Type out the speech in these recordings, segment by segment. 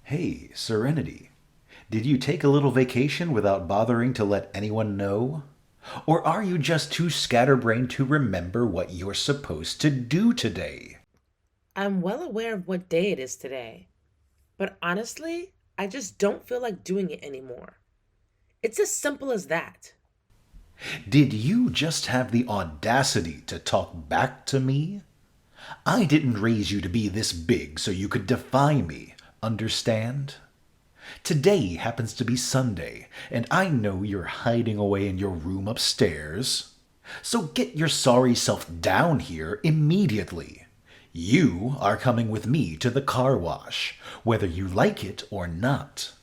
Hey, Serenity, did you take a little vacation without bothering to let anyone know? Or are you just too scatterbrained to remember what you're supposed to do today? I'm well aware of what day it is today, but honestly, I just don't feel like doing it anymore. It's as simple as that. Did you just have the audacity to talk back to me? I didn't raise you to be this big so you could defy me, understand? Today happens to be Sunday, and I know you're hiding away in your room upstairs. So get your sorry self down here immediately. You are coming with me to the car wash, whether you like it or not.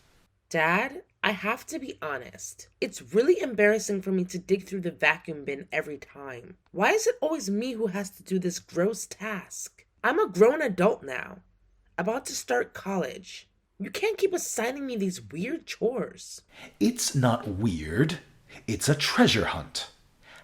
Dad, I have to be honest. It's really embarrassing for me to dig through the vacuum bin every time. Why is it always me who has to do this gross task? I'm a grown adult now, about to start college. You can't keep assigning me these weird chores. It's not weird, it's a treasure hunt.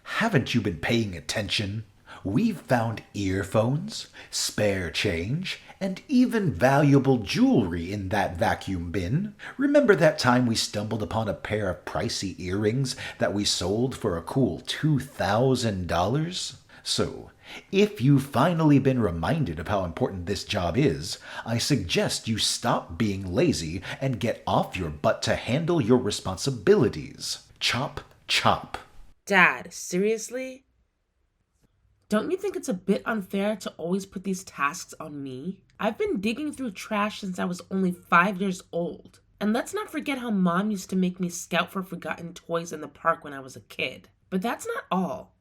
Haven't you been paying attention? We've found earphones, spare change, and even valuable jewelry in that vacuum bin. Remember that time we stumbled upon a pair of pricey earrings that we sold for a cool $2,000? So, if you've finally been reminded of how important this job is, I suggest you stop being lazy and get off your butt to handle your responsibilities. Chop, chop. Dad, seriously? Don't you think it's a bit unfair to always put these tasks on me? I've been digging through trash since I was only 5 years old. And let's not forget how mom used to make me scout for forgotten toys in the park when I was a kid. But that's not all.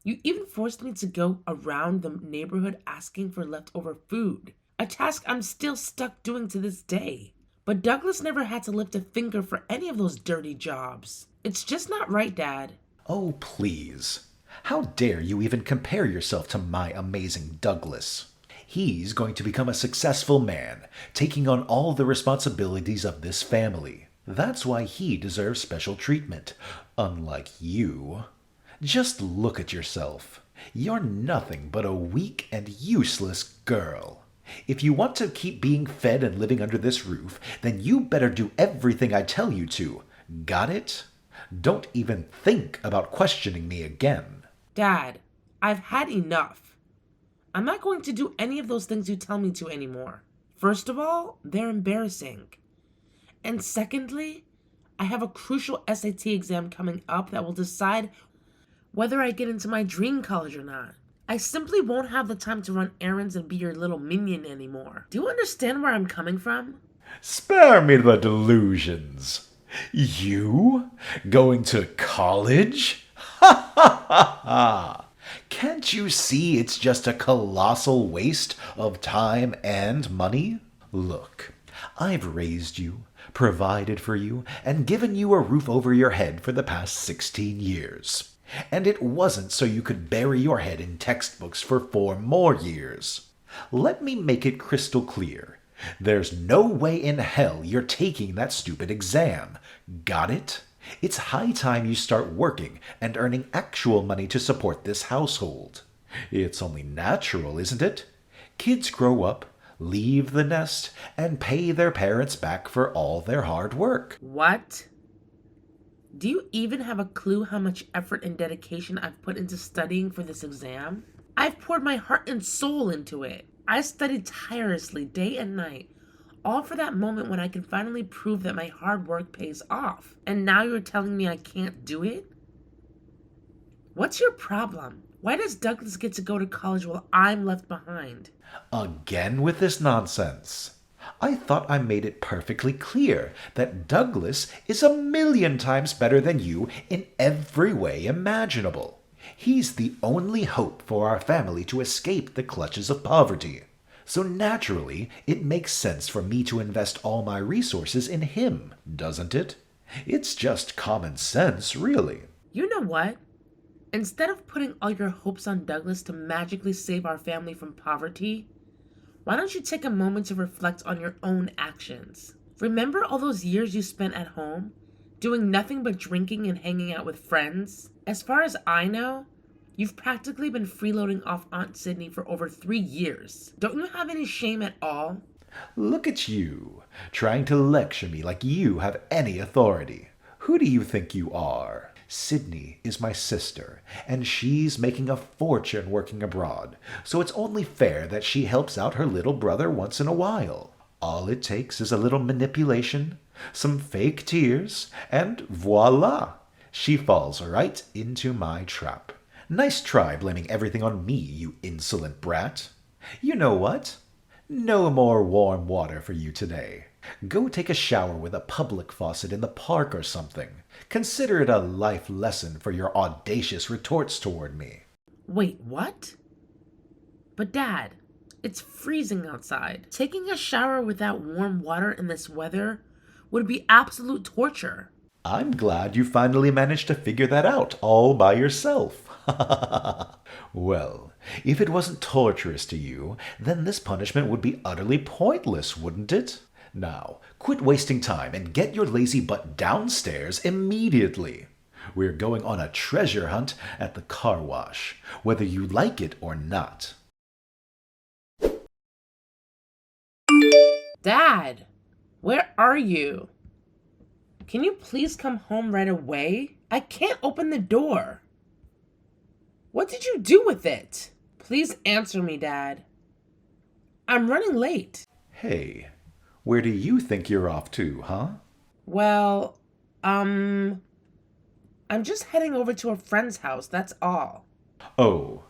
You even forced me to go around the neighborhood asking for leftover food, a task I'm still stuck doing to this day. But Douglas never had to lift a finger for any of those dirty jobs. It's just not right, Dad. Oh, please. How dare you even compare yourself to my amazing Douglas? He's going to become a successful man, taking on all the responsibilities of this family. That's why he deserves special treatment, unlike you. Just look at yourself. You're nothing but a weak and useless girl. If you want to keep being fed and living under this roof, then you better do everything I tell you to. Got it? Don't even think about questioning me again. Dad, I've had enough. I'm not going to do any of those things you tell me to anymore. First of all, they're embarrassing. And secondly, I have a crucial SAT exam coming up that will decide whether I get into my dream college or not. I simply won't have the time to run errands and be your little minion anymore. Do you understand where I'm coming from? Spare me the delusions. You? Going to college? Ha ha ha ha! Can't you see it's just a colossal waste of time and money? Look, I've raised you, provided for you, and given you a roof over your head for the past 16 years. And it wasn't so you could bury your head in textbooks for 4 more years. Let me make it crystal clear. There's no way in hell you're taking that stupid exam. Got it? It's high time you start working and earning actual money to support this household. It's only natural, isn't it? Kids grow up, leave the nest, and pay their parents back for all their hard work. What? Do you even have a clue how much effort and dedication I've put into studying for this exam? I've poured my heart and soul into it. I studied tirelessly day and night, all for that moment when I can finally prove that my hard work pays off. And now you're telling me I can't do it? What's your problem? Why does Douglas get to go to college while I'm left behind? Again with this nonsense. I thought I made it perfectly clear that Douglas is a million times better than you in every way imaginable. He's the only hope for our family to escape the clutches of poverty. So naturally, it makes sense for me to invest all my resources in him, doesn't it? It's just common sense, really. You know what? Instead of putting all your hopes on Douglas to magically save our family from poverty, why don't you take a moment to reflect on your own actions? Remember all those years you spent at home, doing nothing but drinking and hanging out with friends? As far as I know, you've practically been freeloading off Aunt Sydney for over 3 years. Don't you have any shame at all? Look at you, trying to lecture me like you have any authority. Who do you think you are? Sydney is my sister, and she's making a fortune working abroad, so it's only fair that she helps out her little brother once in a while. All it takes is a little manipulation, some fake tears, and voila! She falls right into my trap. Nice try blaming everything on me, you insolent brat. You know what? No more warm water for you today. Go take a shower with a public faucet in the park or something. Consider it a life lesson for your audacious retorts toward me. Wait, what? But Dad, it's freezing outside. Taking a shower without warm water in this weather would be absolute torture. I'm glad you finally managed to figure that out all by yourself. Well, if it wasn't torturous to you, then this punishment would be utterly pointless, wouldn't it? Now, quit wasting time and get your lazy butt downstairs immediately. We're going on a treasure hunt at the car wash, whether you like it or not. Dad, where are you? Can you please come home right away? I can't open the door. What did you do with it? Please answer me, Dad. I'm running late. Hey, where do you think you're off to, huh? Well, I'm just heading over to a friend's house, that's all. Oh,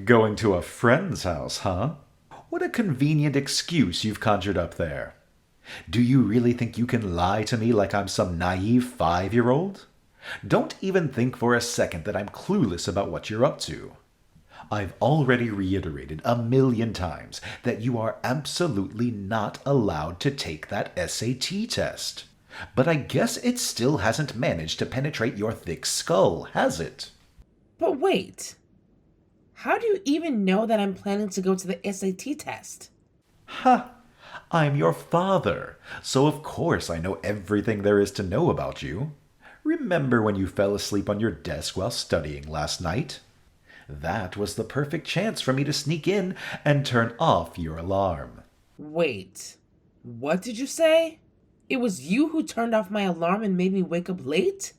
going to a friend's house, huh? What a convenient excuse you've conjured up there. Do you really think you can lie to me like I'm some naive 5-year-old? Don't even think for a second that I'm clueless about what you're up to. I've already reiterated 1,000,000 times that you are absolutely not allowed to take that SAT test. But I guess it still hasn't managed to penetrate your thick skull, has it? But wait, how do you even know that I'm planning to go to the SAT test? Ha! I'm your father, so of course I know everything there is to know about you. Remember when you fell asleep on your desk while studying last night? That was the perfect chance for me to sneak in and turn off your alarm. Wait, what did you say? It was you who turned off my alarm and made me wake up late?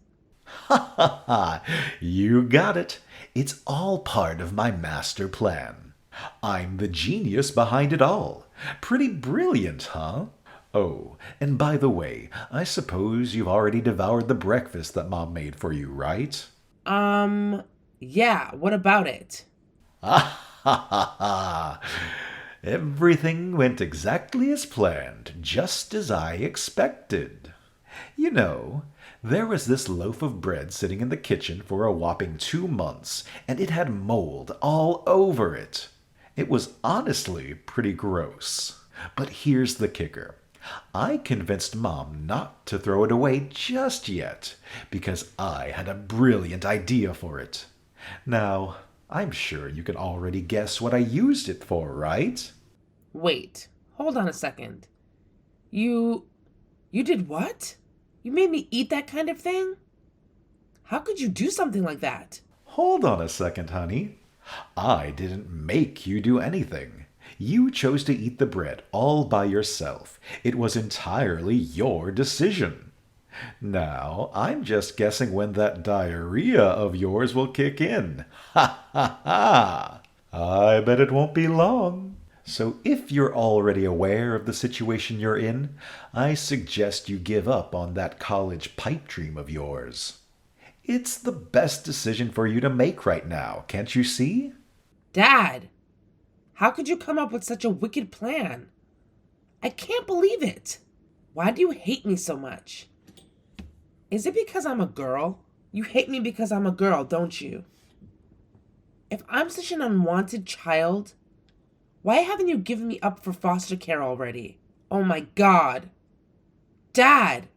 Ha ha ha! You got it. It's all part of my master plan. I'm the genius behind it all. Pretty brilliant, huh? Oh, and by the way, I suppose you've already devoured the breakfast that Mom made for you, right? Yeah, what about it? Ah ha ha ha! Everything went exactly as planned, just as I expected. You know, there was this loaf of bread sitting in the kitchen for a whopping 2 months, and it had mold all over it. It was honestly pretty gross. But here's the kicker. I convinced Mom not to throw it away just yet, because I had a brilliant idea for it. Now, I'm sure you can already guess what I used it for, right? Wait, hold on a second. You did what? You made me eat that kind of thing? How could you do something like that? Hold on a second, honey. I didn't make you do anything. You chose to eat the bread all by yourself. It was entirely your decision. Now, I'm just guessing when that diarrhea of yours will kick in. Ha ha ha! I bet it won't be long. So if you're already aware of the situation you're in, I suggest you give up on that college pipe dream of yours. It's the best decision for you to make right now, can't you see? Dad, how could you come up with such a wicked plan? I can't believe it. Why do you hate me so much? Is it because I'm a girl? You hate me because I'm a girl, don't you? If I'm such an unwanted child, why haven't you given me up for foster care already? Oh my God. Dad,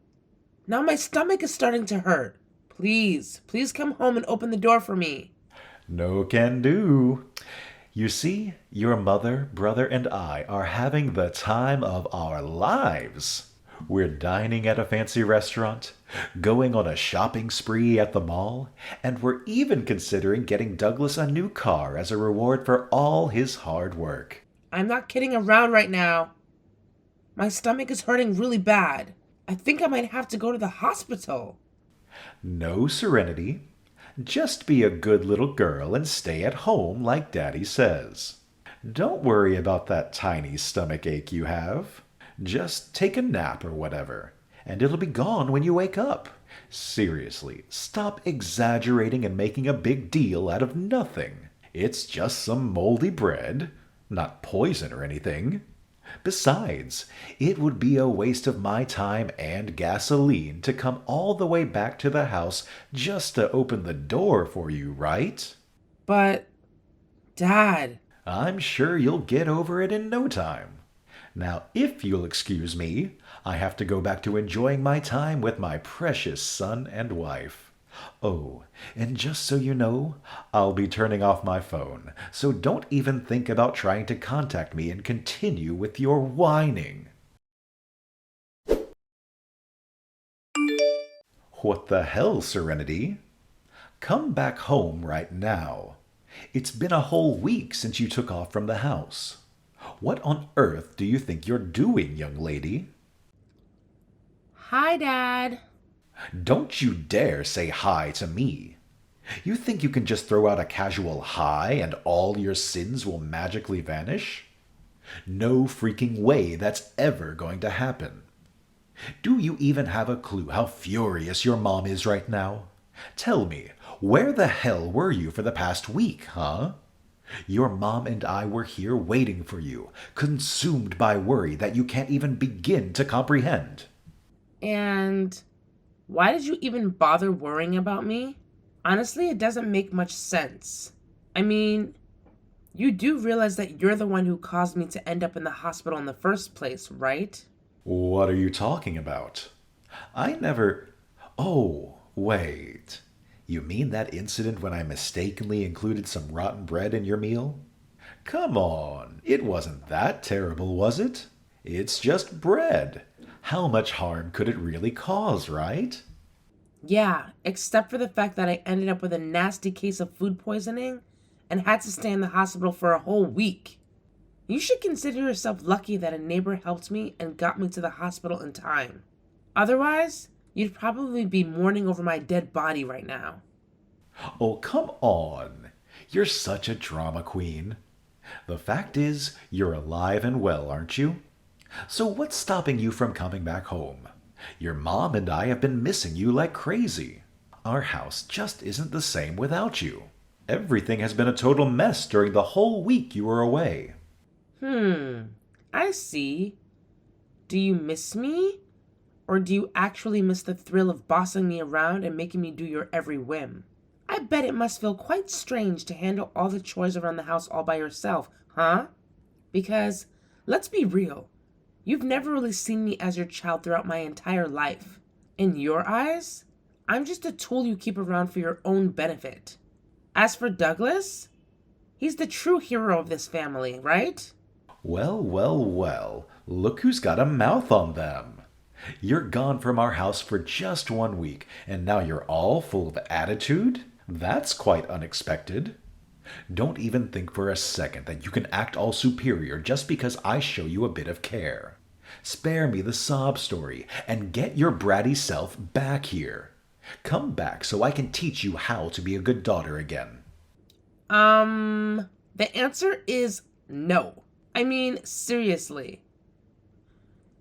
now my stomach is starting to hurt. Please come home and open the door for me. No can do. You see, your mother, brother, and I are having the time of our lives. We're dining at a fancy restaurant, going on a shopping spree at the mall, and we're even considering getting Douglas a new car as a reward for all his hard work. I'm not kidding around right now. My stomach is hurting really bad. I think I might have to go to the hospital. No, Serenity. Just be a good little girl and stay at home like Daddy says. Don't worry about that tiny stomach ache you have. Just take a nap or whatever, and it'll be gone when you wake up. Seriously, stop exaggerating and making a big deal out of nothing. It's just some moldy bread, not poison or anything. Besides, it would be a waste of my time and gasoline to come all the way back to the house just to open the door for you, right? But, Dad, I'm sure you'll get over it in no time. Now, if you'll excuse me, I have to go back to enjoying my time with my precious son and wife. Oh, and just so you know, I'll be turning off my phone, so don't even think about trying to contact me and continue with your whining. What the hell, Serenity? Come back home right now. It's been a whole week since you took off from the house. What on earth do you think you're doing, young lady? Hi, Dad. Don't you dare say hi to me. You think you can just throw out a casual hi and all your sins will magically vanish? No freaking way that's ever going to happen. Do you even have a clue how furious your mom is right now? Tell me, where the hell were you for the past week, huh? Your mom and I were here waiting for you, consumed by worry that you can't even begin to comprehend. And why did you even bother worrying about me? Honestly, it doesn't make much sense. I mean, you do realize that you're the one who caused me to end up in the hospital in the first place, right? What are you talking about? I never... Oh, wait. You mean that incident when I mistakenly included some rotten bread in your meal? Come on, it wasn't that terrible, was it? It's just bread. How much harm could it really cause, right? Yeah, except for the fact that I ended up with a nasty case of food poisoning and had to stay in the hospital for a whole week. You should consider yourself lucky that a neighbor helped me and got me to the hospital in time. Otherwise, you'd probably be mourning over my dead body right now. Oh, come on. You're such a drama queen. The fact is, you're alive and well, aren't you? So what's stopping you from coming back home? Your mom and I have been missing you like crazy. Our house just isn't the same without you. Everything has been a total mess during the whole week you were away. I see. Do you miss me? Or do you actually miss the thrill of bossing me around and making me do your every whim? I bet it must feel quite strange to handle all the chores around the house all by yourself, huh? Because, let's be real, you've never really seen me as your child throughout my entire life. In your eyes, I'm just a tool you keep around for your own benefit. As for Douglas, he's the true hero of this family, right? Well, well, well, look who's got a mouth on them. You're gone from our house for just 1 week, and now you're all full of attitude? That's quite unexpected. Don't even think for a second that you can act all superior just because I show you a bit of care. Spare me the sob story and get your bratty self back here. Come back so I can teach you how to be a good daughter again. The answer is no. I mean, seriously.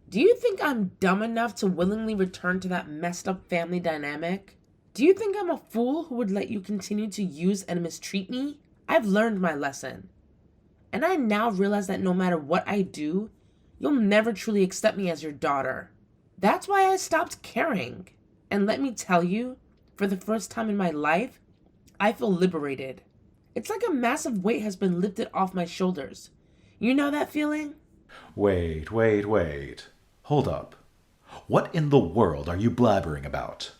Do you think I'm dumb enough to willingly return to that messed up family dynamic? Do you think I'm a fool who would let you continue to use and mistreat me? I've learned my lesson. And I now realize that no matter what I do, you'll never truly accept me as your daughter. That's why I stopped caring. And let me tell you, for the first time in my life, I feel liberated. It's like a massive weight has been lifted off my shoulders. You know that feeling? Wait. Hold up. What in the world are you blabbering about?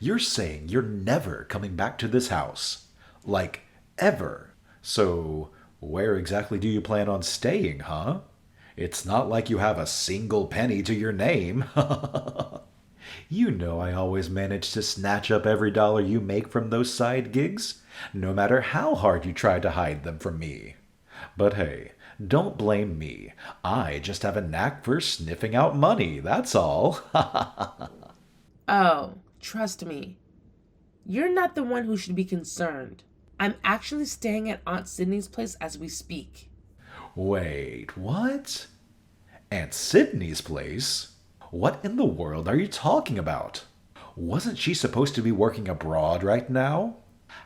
You're saying you're never coming back to this house. Like, ever. So, where exactly do you plan on staying, huh? It's not like you have a single penny to your name. You know I always manage to snatch up every dollar you make from those side gigs, no matter how hard you try to hide them from me. But hey, Don't blame me. I just have a knack for sniffing out money, that's all. Oh, trust me, you're not the one who should be concerned. I'm actually staying at Aunt Sydney's place as we speak. Wait, what? Aunt Sydney's place? What in the world are you talking about? Wasn't she supposed to be working abroad right now?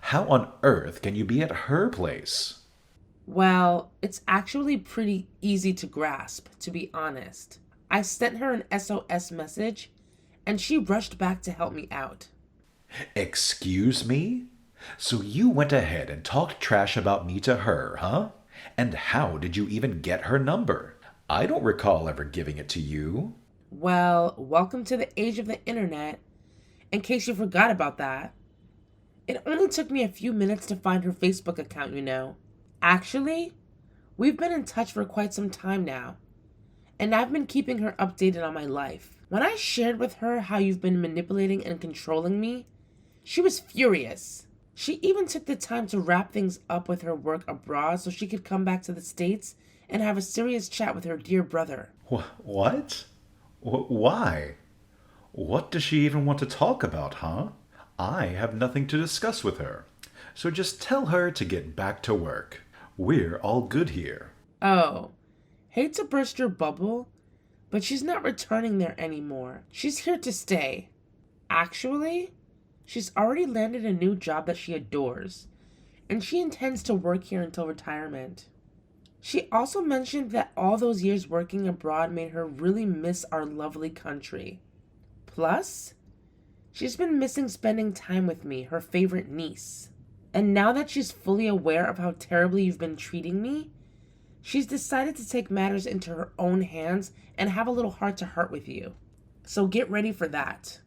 How on earth can you be at her place? Well, it's actually pretty easy to grasp, to be honest. I sent her an SOS message, and she rushed back to help me out. Excuse me? So you went ahead and talked trash about me to her, huh? And how did you even get her number? I don't recall ever giving it to you. Well, welcome to the age of the internet, in case you forgot about that. It only took me a few minutes to find her Facebook account, you know. Actually, we've been in touch for quite some time now, and I've been keeping her updated on my life. When I shared with her how you've been manipulating and controlling me, she was furious. She even took the time to wrap things up with her work abroad so she could come back to the States and have a serious chat with her dear brother. What? Why? What does she even want to talk about, huh? I have nothing to discuss with her. So just tell her to get back to work. We're all good here. Oh, hate to burst your bubble, but she's not returning there anymore. She's here to stay. Actually, she's already landed a new job that she adores, and she intends to work here until retirement. She also mentioned that all those years working abroad made her really miss our lovely country. Plus, she's been missing spending time with me, her favorite niece. And now that she's fully aware of how terribly you've been treating me, she's decided to take matters into her own hands and have a little heart-to-heart with you. So get ready for that.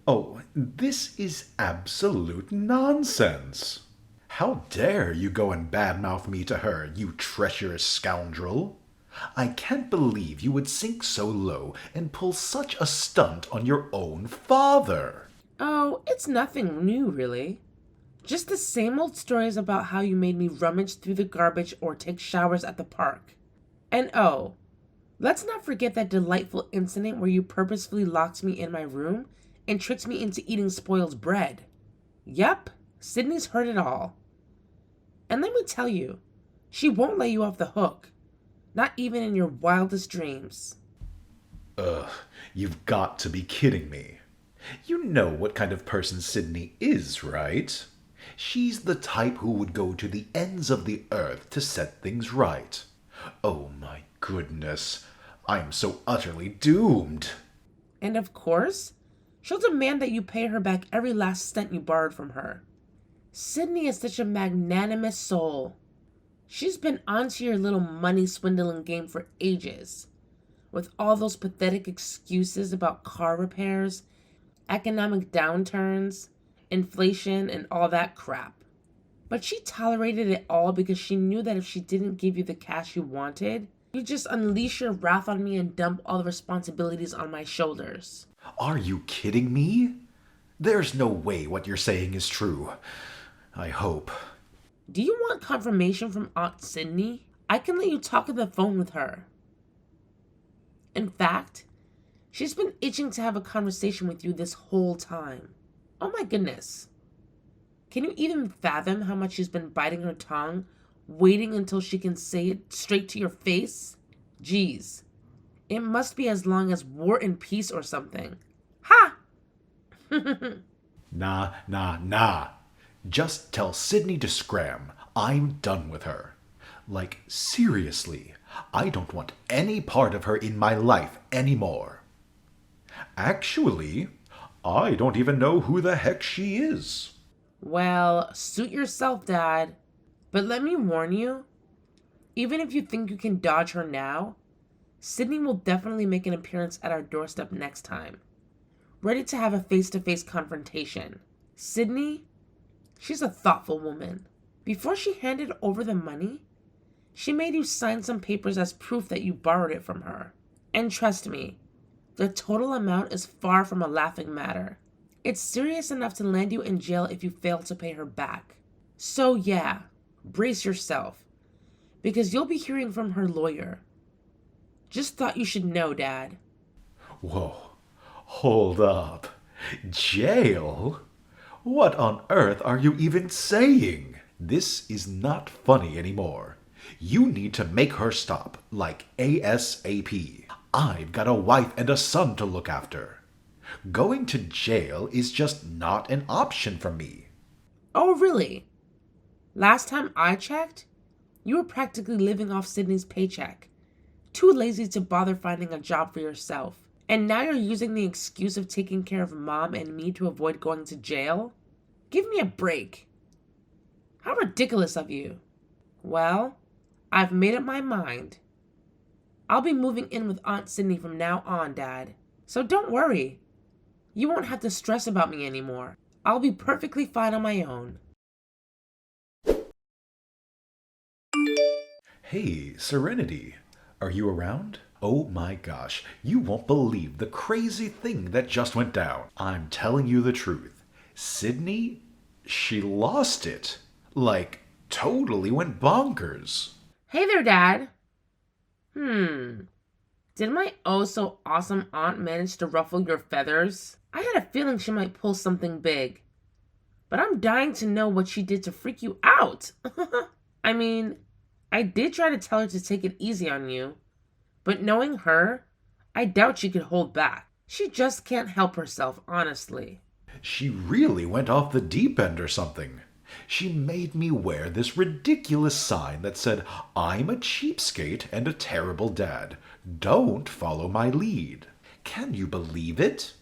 Oh, this is absolute nonsense. How dare you go and badmouth me to her, you treacherous scoundrel? I can't believe you would sink so low and pull such a stunt on your own father. Oh, it's nothing new, really. Just the same old stories about how you made me rummage through the garbage or take showers at the park. And oh, let's not forget that delightful incident where you purposefully locked me in my room and tricked me into eating spoiled bread. Yep, Sydney's heard it all. And let me tell you, she won't let you off the hook. Not even in your wildest dreams. Ugh, you've got to be kidding me. You know what kind of person Sydney is, right? She's the type who would go to the ends of the earth to set things right. Oh my goodness, I'm so utterly doomed. And of course, she'll demand that you pay her back every last cent you borrowed from her. Sydney is such a magnanimous soul. She's been onto your little money swindling game for ages, with all those pathetic excuses about car repairs, economic downturns, inflation, and all that crap. But she tolerated it all because she knew that if she didn't give you the cash you wanted, you'd just unleash your wrath on me and dump all the responsibilities on my shoulders. Are you kidding me? There's no way what you're saying is true. I hope. Do you want confirmation from Aunt Sydney? I can let you talk on the phone with her. In fact, she's been itching to have a conversation with you this whole time. Oh my goodness. Can you even fathom how much she's been biting her tongue, waiting until she can say it straight to your face? Geez, it must be as long as War and Peace or something. Ha! Nah. Just tell Sydney to scram. I'm done with her. Like, seriously, I don't want any part of her in my life anymore. Actually, I don't even know who the heck she is. Well, suit yourself, Dad. But let me warn you, even if you think you can dodge her now, Sydney will definitely make an appearance at our doorstep next time, ready to have a face-to-face confrontation. Sydney, she's a thoughtful woman. Before she handed over the money, she made you sign some papers as proof that you borrowed it from her. And trust me, the total amount is far from a laughing matter. It's serious enough to land you in jail if you fail to pay her back. So yeah, brace yourself, because you'll be hearing from her lawyer. Just thought you should know, Dad. Whoa, hold up. Jail? What on earth are you even saying? This is not funny anymore. You need to make her stop, like ASAP. I've got a wife and a son to look after. Going to jail is just not an option for me. Oh, really? Last time I checked, you were practically living off Sydney's paycheck. Too lazy to bother finding a job for yourself. And now you're using the excuse of taking care of Mom and me to avoid going to jail? Give me a break. How ridiculous of you. Well, I've made up my mind. I'll be moving in with Aunt Sydney from now on, Dad. So don't worry. You won't have to stress about me anymore. I'll be perfectly fine on my own. Hey, Serenity, are you around? Oh my gosh, you won't believe the crazy thing that just went down. I'm telling you the truth. Sydney, she lost it. Like, totally went bonkers. Hey there, Dad. Did my oh so awesome aunt manage to ruffle your feathers? I had a feeling she might pull something big. But I'm dying to know what she did to freak you out. I mean, I did try to tell her to take it easy on you. But knowing her, I doubt she could hold back. She just can't help herself, honestly. She really went off the deep end or something. She made me wear this ridiculous sign that said, "I'm a cheapskate and a terrible dad. Don't follow my lead." Can you believe it?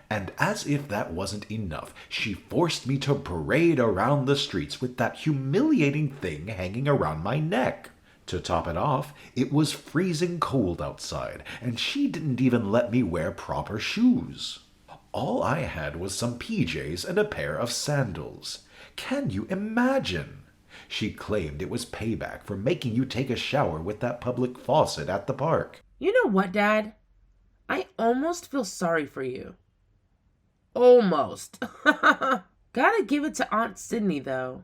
And as if that wasn't enough, she forced me to parade around the streets with that humiliating thing hanging around my neck. To top it off, it was freezing cold outside, and she didn't even let me wear proper shoes. All I had was some PJs and a pair of sandals. Can you imagine? She claimed it was payback for making you take a shower with that public faucet at the park. You know what, Dad? I almost feel sorry for you. Almost. Gotta give it to Aunt Sydney, though.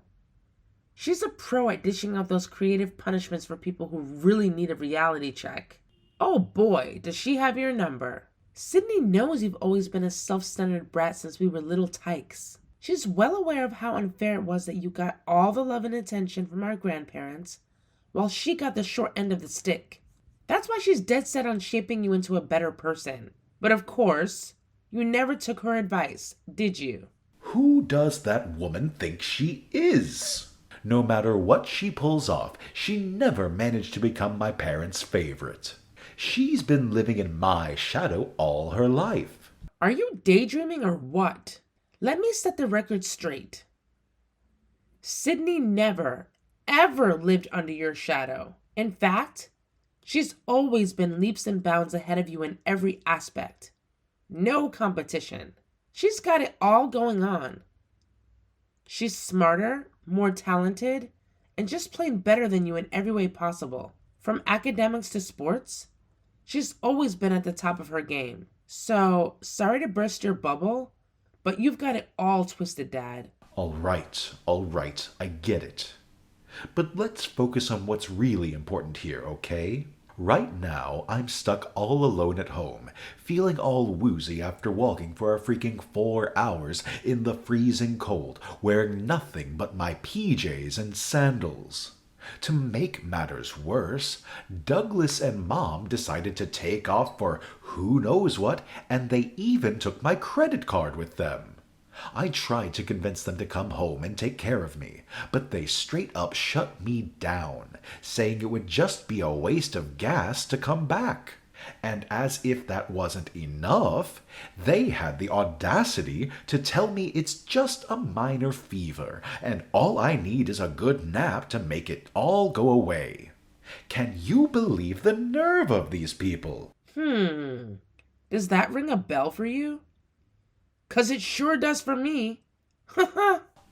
She's a pro at dishing out those creative punishments for people who really need a reality check. Oh boy, does she have your number. Sydney knows you've always been a self-centered brat since we were little tykes. She's well aware of how unfair it was that you got all the love and attention from our grandparents, while she got the short end of the stick. That's why she's dead set on shaping you into a better person. But of course, you never took her advice, did you? Who does that woman think she is? No matter what she pulls off, she never managed to become my parents' favorite. She's been living in my shadow all her life. Are you daydreaming or what? Let me set the record straight. Sydney never, ever lived under your shadow. In fact, she's always been leaps and bounds ahead of you in every aspect. No competition. She's got it all going on. She's smarter, more talented, and just plain better than you in every way possible. From academics to sports, she's always been at the top of her game. So, sorry to burst your bubble, but you've got it all twisted, Dad. All right, I get it. But let's focus on what's really important here, okay? Right now, I'm stuck all alone at home, feeling all woozy after walking for a freaking 4 hours in the freezing cold, wearing nothing but my PJs and sandals. To make matters worse, Douglas and Mom decided to take off for who knows what, and they even took my credit card with them. I tried to convince them to come home and take care of me, but they straight up shut me down, saying it would just be a waste of gas to come back. And as if that wasn't enough, they had the audacity to tell me it's just a minor fever, and all I need is a good nap to make it all go away. Can you believe the nerve of these people? Does that ring a bell for you? 'Cause it sure does for me.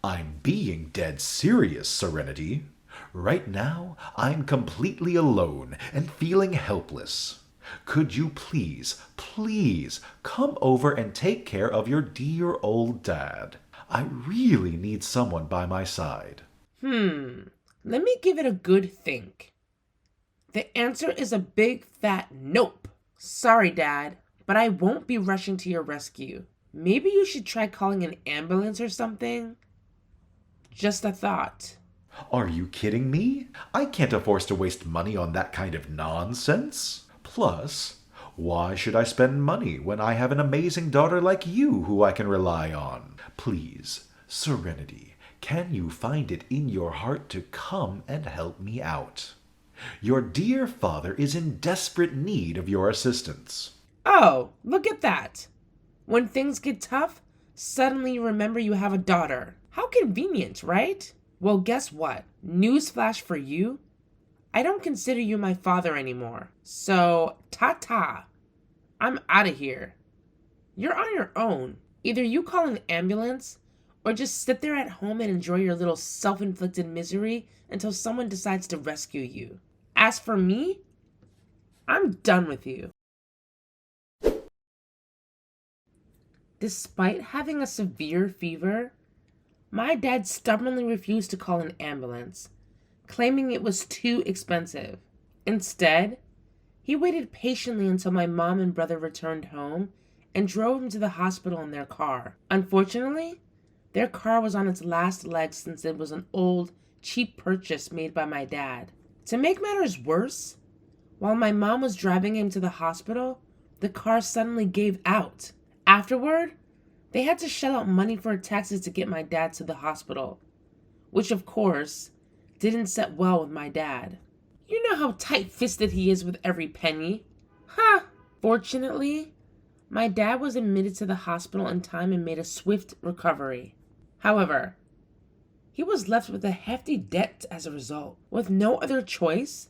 I'm being dead serious, Serenity. Right now, I'm completely alone and feeling helpless. Could you please come over and take care of your dear old dad? I really need someone by my side. Let me give it a good think. The answer is a big fat nope. Sorry, Dad, but I won't be rushing to your rescue. Maybe you should try calling an ambulance or something. Just a thought. Are you kidding me? I can't afford to waste money on that kind of nonsense. Plus, why should I spend money when I have an amazing daughter like you who I can rely on? Please, Serenity, can you find it in your heart to come and help me out? Your dear father is in desperate need of your assistance. Oh, look at that. When things get tough, suddenly you remember you have a daughter. How convenient, right? Well, guess what? Newsflash for you. I don't consider you my father anymore. So, ta-ta. I'm out of here. You're on your own. Either you call an ambulance, or just sit there at home and enjoy your little self-inflicted misery until someone decides to rescue you. As for me, I'm done with you. Despite having a severe fever, my dad stubbornly refused to call an ambulance, claiming it was too expensive. Instead, he waited patiently until my mom and brother returned home and drove him to the hospital in their car. Unfortunately, their car was on its last legs since it was an old, cheap purchase made by my dad. To make matters worse, while my mom was driving him to the hospital, the car suddenly gave out. Afterward, they had to shell out money for a taxi to get my dad to the hospital, which of course didn't set well with my dad. You know how tight-fisted he is with every penny. Ha! Fortunately, my dad was admitted to the hospital in time and made a swift recovery. However, he was left with a hefty debt as a result. With no other choice,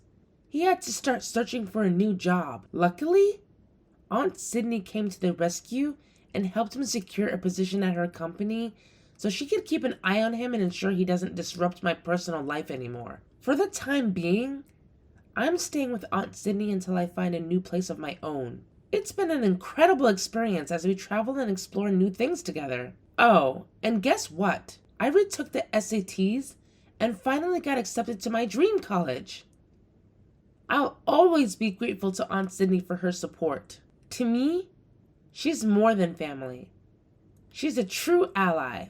he had to start searching for a new job. Luckily, Aunt Sydney came to the rescue and helped him secure a position at her company so she could keep an eye on him and ensure he doesn't disrupt my personal life anymore. For the time being, I'm staying with Aunt Sydney until I find a new place of my own. It's been an incredible experience as we travel and explore new things together. Oh, and guess what? I retook the SATs and finally got accepted to my dream college. I'll always be grateful to Aunt Sydney for her support. To me, she's more than family. She's a true ally.